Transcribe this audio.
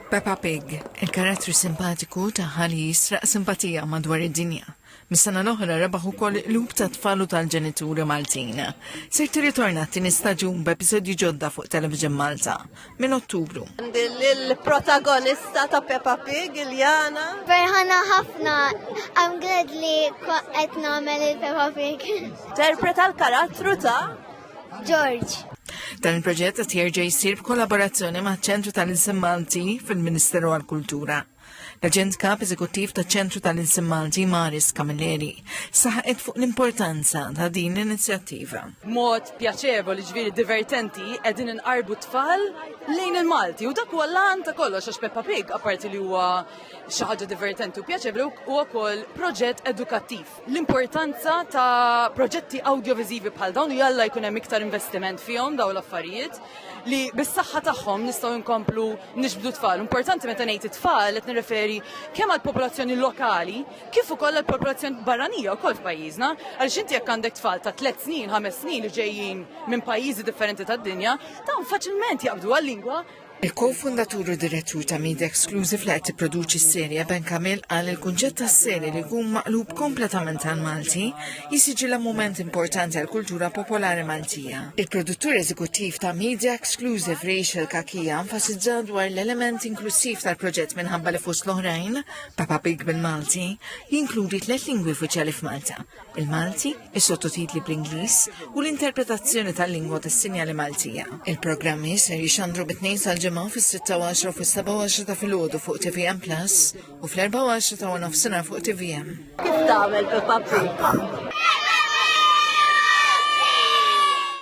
Peppa Pig, il-karattru simpatiku ta' ħali jisraq simpatija madwar id-dinja. Mis-sena l-oħra rebaħ ukoll qlub ta' tfal u tal-ġenituri Maltin. Ser tirritorna t-tieni staġun b'episodju ġodda fuq Television Malta minn Ottubru. Il-protagonista ta' Peppa Pig, Iljana. Ferħana ħafna, I'm glad li qed nagħmel il-Peppa Pig. Interpreta l-karattru ta' George. Dan il-proġett qed jerġa' jsir b'kollaborazzjoni maċ-Ċentru tal-Insim Malti fil-Ministeru għall-Kultura. L-Aġent Kap Eżekuttiv taċ-Ċentru tal-Insim Malti Maris Camilleri saħaqet fuq l-importanza ta' din l-inizjattiva. Mod pjaċevoli, ġifieri divertenti, qegħdin inqarbu tfal lejn il-Malti u dak huwa l-għan ta' kollox għax Peppa Pig apparti li huwa xi ħaġa divertenti u pjaċevoli huwa wkoll proġett edukattiv. L-importanza ta' proġetti audiovisivi bħal dawn u jalla jkun hemm iktar investiment fihom dawn l-affarijiet li bis-saħħa tagħhom nistgħu nkomplu nixbdu tfal. Importanti meta ngħid it-tfal qed nirreferi kemm għall-popolazzjoni lokali kif ukoll għall-popolazzjoni barranija wkoll f'pajjiżna, għaliex inti jekk għandek tfal ta' 3 snin, 5 snin li ġejjin minn pajjiżi differenti tad-dinja, dawn faċilment jaqbdu għal-lingwa. Il-kofundatur u direttur ta' Media Exclusive li qed tipproduċi s-serja Ben Kamil qal il-kunċett tas-serja li jkun maqlub kompletament għal Malti jisiġila mument importanti għall kultura popolari Maltija. Il-produttur eżekuttiv ta' Media Exclusive Rachel Kakija enfasizza dwar l-element inklusiv tal-proġett minħabba li fost l-oħrajn, Peppa Pig bil-Malti, jinkludi 3 lingwi uffiċjali f'Malta: il-Malti, is-sottotitli bl-Ingliż u l-interpretazzjoni tal-lingwa tas-sinjali Maltija. Il-programmi ser jixandru bit-tnejn tal-ġimgħa fis-26 u fis-27 ta' filgħodu fuq TVM Plus u fl-24 ta' nofsinhar fuq TVM. Kif tagħmel Peppa Pig?